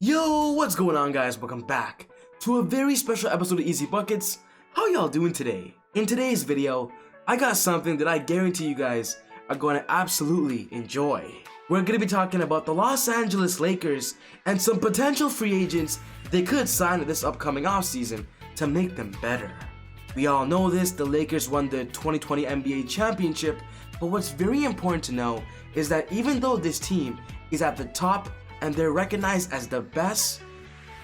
Yo, what's going on guys? Welcome back to a very special episode of Easy Buckets. How y'all doing today? In today's video, I got something that I guarantee you guys are going to absolutely enjoy. We're going to be talking about the Los Angeles Lakers and some potential free agents they could sign this upcoming offseason to make them better. We all know this, the Lakers won the 2020 NBA championship, but what's very important to know is that even though this team is at the top and they're recognized as the best,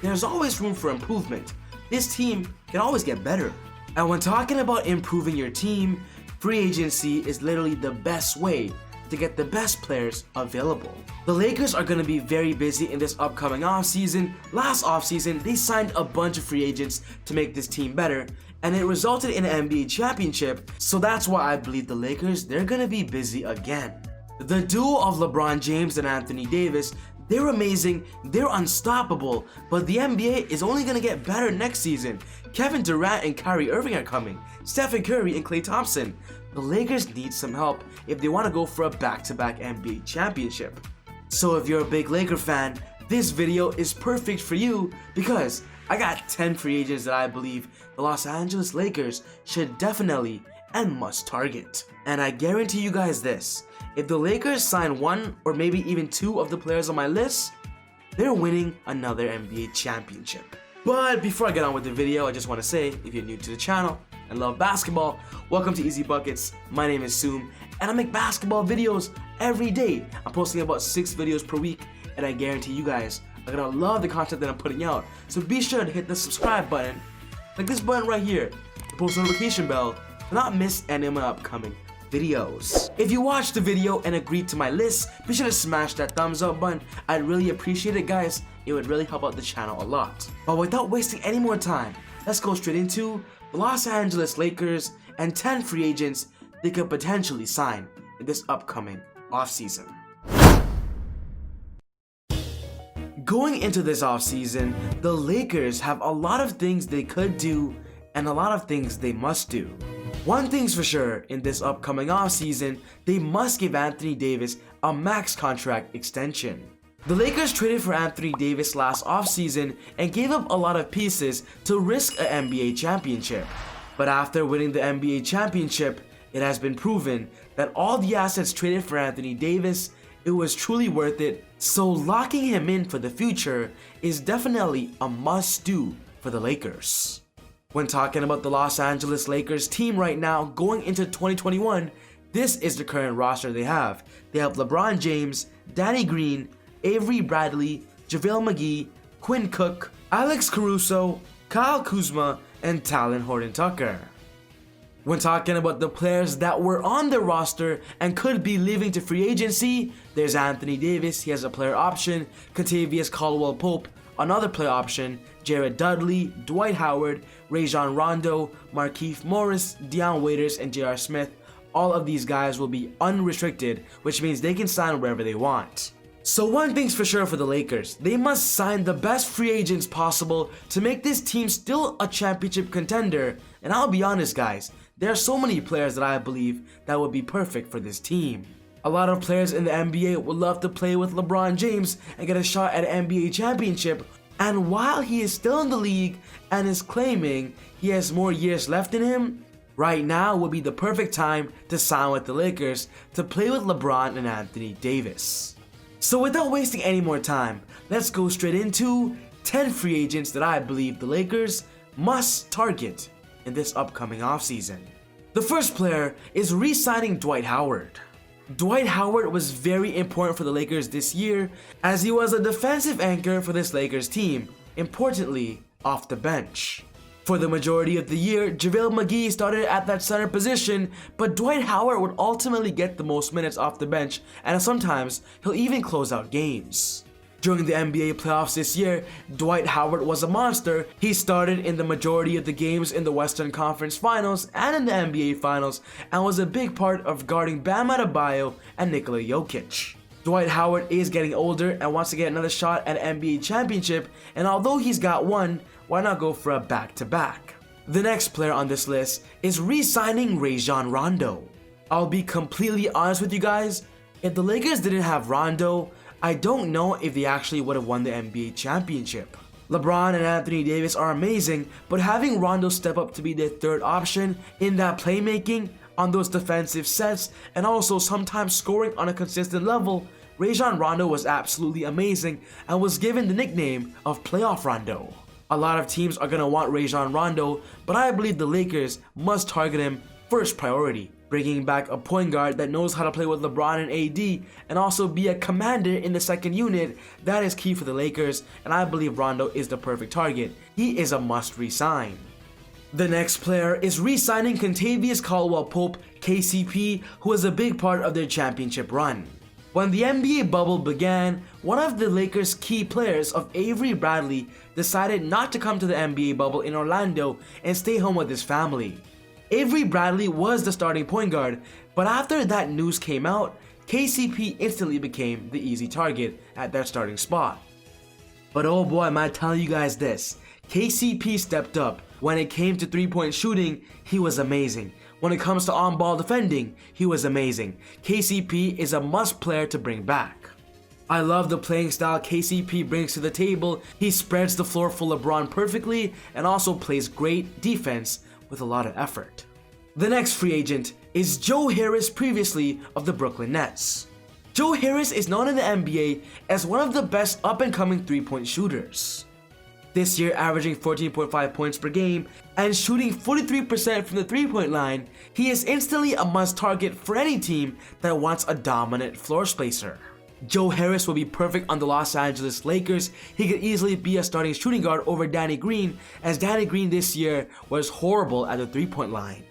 there's always room for improvement. This team can always get better. And when talking about improving your team, free agency is literally the best way to get the best players available. The Lakers are going to be very busy in this upcoming offseason. Last offseason, they signed a bunch of free agents to make this team better, and it resulted in an NBA championship, so that's why I believe the Lakers, they're going to be busy again. The duo of LeBron James and Anthony Davis, they're amazing, they're unstoppable, but the NBA is only going to get better next season. Kevin Durant and Kyrie Irving are coming, Stephen Curry and Klay Thompson. The Lakers need some help if they want to go for a back-to-back NBA championship. So if you're a big Laker fan, this video is perfect for you because I got 10 free agents that I believe the Los Angeles Lakers should definitely and must target. And I guarantee you guys this, if the Lakers sign one or maybe even two of the players on my list, they're winning another NBA championship. But before I get on with the video, I just want to say, if you're new to the channel and love basketball, welcome to Easy Buckets. My name is Soom, and I make basketball videos every day. I'm posting about 6 videos per week, and I guarantee you guys are gonna love the content that I'm putting out. So be sure to hit the subscribe button, like this button right here, the post notification bell, to not miss any of my upcoming videos. If you watched the video and agreed to my list, be sure to smash that thumbs up button. I'd really appreciate it, guys. It would really help out the channel a lot. But without wasting any more time, let's go straight into the Los Angeles Lakers and 10 free agents they could potentially sign in this upcoming offseason. Going into this offseason, the Lakers have a lot of things they could do and a lot of things they must do. One thing's for sure, in this upcoming offseason, they must give Anthony Davis a max contract extension. The Lakers traded for Anthony Davis last offseason and gave up a lot of pieces to risk an NBA championship. But after winning the NBA championship, it has been proven that all the assets traded for Anthony Davis, it was truly worth it, so locking him in for the future is definitely a must-do for the Lakers. When talking about the Los Angeles Lakers team right now going into 2021, this is the current roster they have. They have LeBron James, Danny Green, Avery Bradley, JaVale McGee, Quinn Cook, Alex Caruso, Kyle Kuzma, and Talen Horton-Tucker. When talking about the players that were on their roster and could be leaving to free agency, there's Anthony Davis, he has a player option, Kentavious Caldwell-Pope, another player option, Jared Dudley, Dwight Howard, Rajon Rondo, Markieff Morris, Dion Waiters, and J.R. Smith. All of these guys will be unrestricted, which means they can sign wherever they want. So one thing's for sure for the Lakers, they must sign the best free agents possible to make this team still a championship contender. And I'll be honest guys, there are so many players that I believe that would be perfect for this team. A lot of players in the NBA would love to play with LeBron James and get a shot at an NBA championship. And while he is still in the league and is claiming he has more years left in him, right now would be the perfect time to sign with the Lakers to play with LeBron and Anthony Davis. So without wasting any more time, let's go straight into 10 free agents that I believe the Lakers must target in this upcoming offseason. The first player is re-signing Dwight Howard. Dwight Howard was very important for the Lakers this year as he was a defensive anchor for this Lakers team, importantly off the bench. For the majority of the year, JaVale McGee started at that center position, but Dwight Howard would ultimately get the most minutes off the bench, and sometimes he'll even close out games. During the NBA playoffs this year, Dwight Howard was a monster. He started in the majority of the games in the Western Conference Finals and in the NBA Finals and was a big part of guarding Bam Adebayo and Nikola Jokic. Dwight Howard is getting older and wants to get another shot at an NBA championship, and although he's got one, why not go for a back-to-back? The next player on this list is re-signing Rajon Rondo. I'll be completely honest with you guys, if the Lakers didn't have Rondo, I don't know if they actually would have won the NBA championship. LeBron and Anthony Davis are amazing, but having Rondo step up to be their third option in that playmaking, on those defensive sets, and also sometimes scoring on a consistent level, Rajon Rondo was absolutely amazing and was given the nickname of Playoff Rondo. A lot of teams are going to want Rajon Rondo, but I believe the Lakers must target him first priority. Bringing back a point guard that knows how to play with LeBron and AD and also be a commander in the second unit, that is key for the Lakers, and I believe Rondo is the perfect target. He is a must re-sign. The next player is re-signing Kentavious Caldwell-Pope, KCP, who was a big part of their championship run. When the NBA bubble began, one of the Lakers' key players of Avery Bradley decided not to come to the NBA bubble in Orlando and stay home with his family. Avery Bradley was the starting point guard, but after that news came out, KCP instantly became the easy target at that starting spot. But oh boy, am I telling you guys this, KCP stepped up. When it came to three-point shooting, he was amazing. When it comes to on-ball defending, he was amazing. KCP is a must player to bring back. I love the playing style KCP brings to the table. He spreads the floor for LeBron perfectly and also plays great defense with a lot of effort. The next free agent is Joe Harris, previously of the Brooklyn Nets. Joe Harris is known in the NBA as one of the best up-and-coming three-point shooters. This year averaging 14.5 points per game and shooting 43% from the three-point line, he is instantly a must target for any team that wants a dominant floor spacer. Joe Harris will be perfect on the Los Angeles Lakers. He could easily be a starting shooting guard over Danny Green, as Danny Green this year was horrible at the three-point line.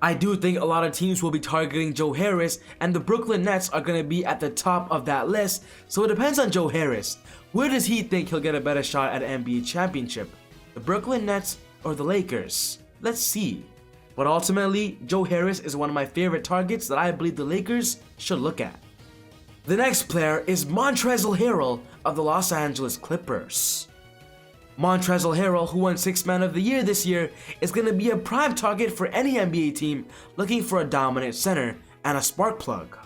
I do think a lot of teams will be targeting Joe Harris, and the Brooklyn Nets are going to be at the top of that list, so it depends on Joe Harris. Where does he think he'll get a better shot at an NBA championship? The Brooklyn Nets or the Lakers? Let's see. But ultimately, Joe Harris is one of my favorite targets that I believe the Lakers should look at. The next player is Montrezl Harrell of the Los Angeles Clippers. Montrezl Harrell, who won Sixth Man of the Year this year, is going to be a prime target for any NBA team looking for a dominant center and a spark plug.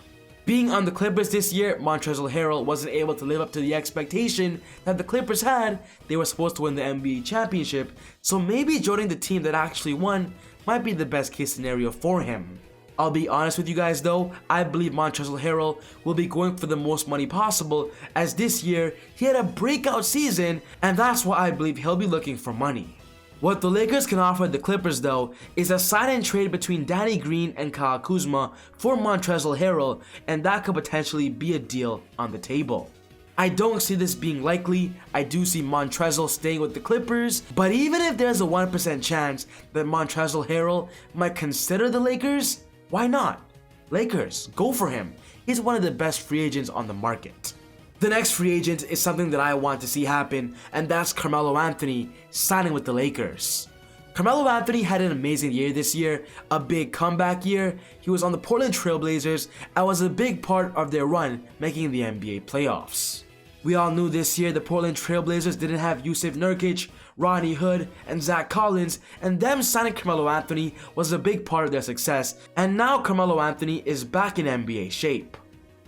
Being on the Clippers this year, Montrezl Harrell wasn't able to live up to the expectation that the Clippers had. They were supposed to win the NBA championship, so maybe joining the team that actually won might be the best case scenario for him. I'll be honest with you guys though, I believe Montrezl Harrell will be going for the most money possible, as this year he had a breakout season, and that's why I believe he'll be looking for money. What the Lakers can offer the Clippers though is a sign and trade between Danny Green and Kyle Kuzma for Montrezl Harrell, and that could potentially be a deal on the table. I don't see this being likely. I do see Montrezl staying with the Clippers, but even if there's a 1% chance that Montrezl Harrell might consider the Lakers, why not? Lakers, go for him. He's one of the best free agents on the market. The next free agent is something that I want to see happen, and that's Carmelo Anthony signing with the Lakers. Carmelo Anthony had an amazing year this year, a big comeback year. He was on the Portland Trail Blazers and was a big part of their run making the NBA playoffs. We all knew this year the Portland Trail Blazers didn't have Jusuf Nurkic, Rodney Hood, and Zach Collins, and them signing Carmelo Anthony was a big part of their success, and now Carmelo Anthony is back in NBA shape.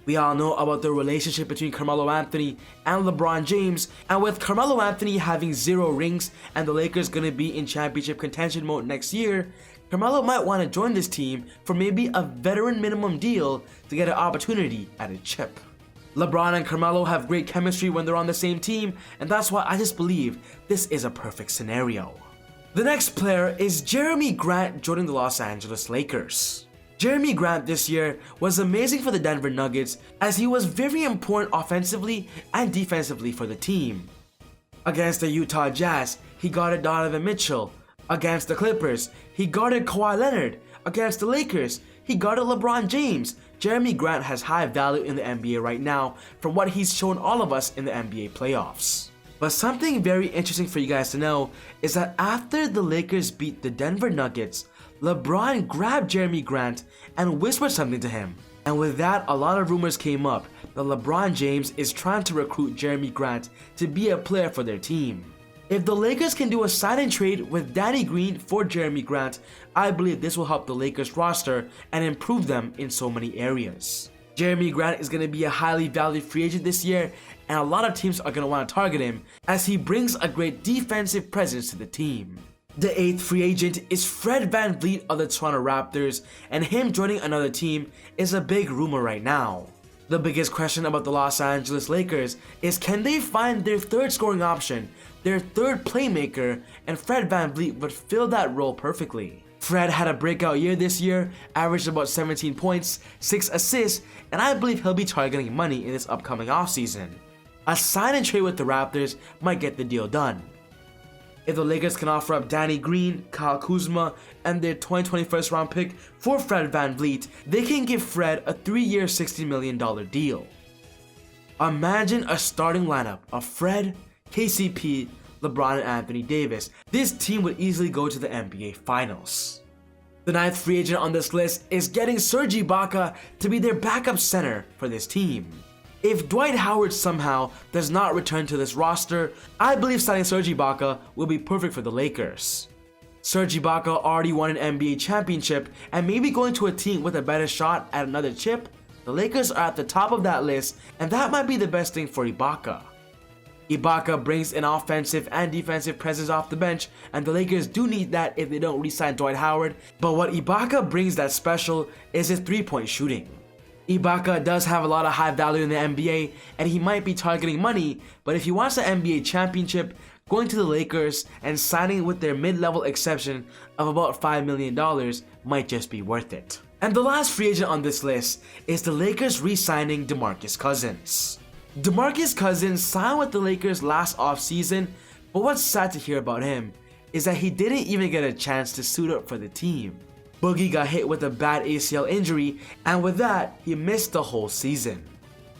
We all know about the relationship between Carmelo Anthony and LeBron James, and with Carmelo Anthony having 0 rings and the Lakers gonna be in championship contention mode next year, Carmelo might want to join this team for maybe a veteran minimum deal to get an opportunity at a chip. LeBron and Carmelo have great chemistry when they're on the same team, and that's why I just believe this is a perfect scenario. The next player is Jeremy Grant joining the Los Angeles Lakers. Jeremy Grant this year was amazing for the Denver Nuggets, as he was very important offensively and defensively for the team. Against the Utah Jazz, he guarded Donovan Mitchell. Against the Clippers, he guarded Kawhi Leonard. Against the Lakers, he guarded LeBron James. Jeremy Grant has high value in the NBA right now from what he's shown all of us in the NBA playoffs. But something very interesting for you guys to know is that after the Lakers beat the Denver Nuggets, LeBron grabbed Jeremy Grant and whispered something to him. And with that, a lot of rumors came up that LeBron James is trying to recruit Jeremy Grant to be a player for their team. If the Lakers can do a sign and trade with Danny Green for Jeremy Grant, I believe this will help the Lakers roster and improve them in so many areas. Jeremy Grant is going to be a highly valued free agent this year, and a lot of teams are going to want to target him as he brings a great defensive presence to the team. The 8th free agent is Fred VanVleet of the Toronto Raptors, and him joining another team is a big rumor right now. The biggest question about the Los Angeles Lakers is, can they find their 3rd scoring option, their 3rd playmaker, and Fred VanVleet would fill that role perfectly. Fred had a breakout year this year, averaged about 17 points, 6 assists, and I believe he'll be targeting money in this upcoming offseason. A sign and trade with the Raptors might get the deal done. If the Lakers can offer up Danny Green, Kyle Kuzma, and their 2020 first round pick for Fred VanVleet, they can give Fred a 3-year $60 million deal. Imagine a starting lineup of Fred, KCP, LeBron, and Anthony Davis. This team would easily go to the NBA Finals. The 9th free agent on this list is getting Serge Ibaka to be their backup center for this team. If Dwight Howard somehow does not return to this roster, I believe signing Serge Ibaka will be perfect for the Lakers. Serge Ibaka already won an NBA championship, and maybe going to a team with a better shot at another chip, the Lakers are at the top of that list, and that might be the best thing for Ibaka. Ibaka brings an offensive and defensive presence off the bench, and the Lakers do need that if they don't re-sign Dwight Howard, but what Ibaka brings that's special is his 3-point shooting. Ibaka does have a lot of high value in the NBA, and he might be targeting money, but if he wants an NBA championship, going to the Lakers and signing with their mid-level exception of about $5 million might just be worth it. And the last free agent on this list is the Lakers re-signing DeMarcus Cousins. DeMarcus Cousins signed with the Lakers last offseason, but what's sad to hear about him is that he didn't even get a chance to suit up for the team. Boogie got hit with a bad ACL injury, and with that, he missed the whole season.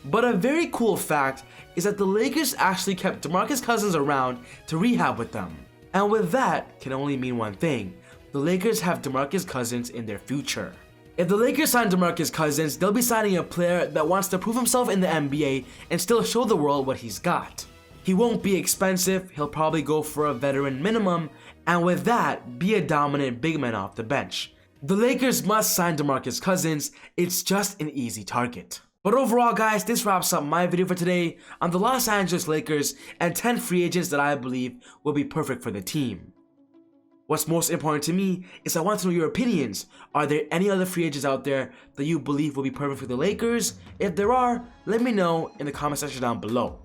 But a very cool fact is that the Lakers actually kept DeMarcus Cousins around to rehab with them. And with that can only mean one thing: the Lakers have DeMarcus Cousins in their future. If the Lakers sign DeMarcus Cousins, they'll be signing a player that wants to prove himself in the NBA and still show the world what he's got. He won't be expensive, he'll probably go for a veteran minimum, and with that, be a dominant big man off the bench. The Lakers must sign DeMarcus Cousins, it's just an easy target. But overall guys, this wraps up my video for today on the Los Angeles Lakers and 10 free agents that I believe will be perfect for the team. What's most important to me is I want to know your opinions. Are there any other free agents out there that you believe will be perfect for the Lakers? If there are, let me know in the comment section down below.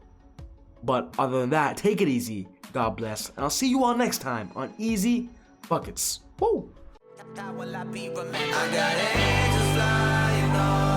But other than that, take it easy, God bless, and I'll see you all next time on Easy Buckets. Woo! I got angels flying all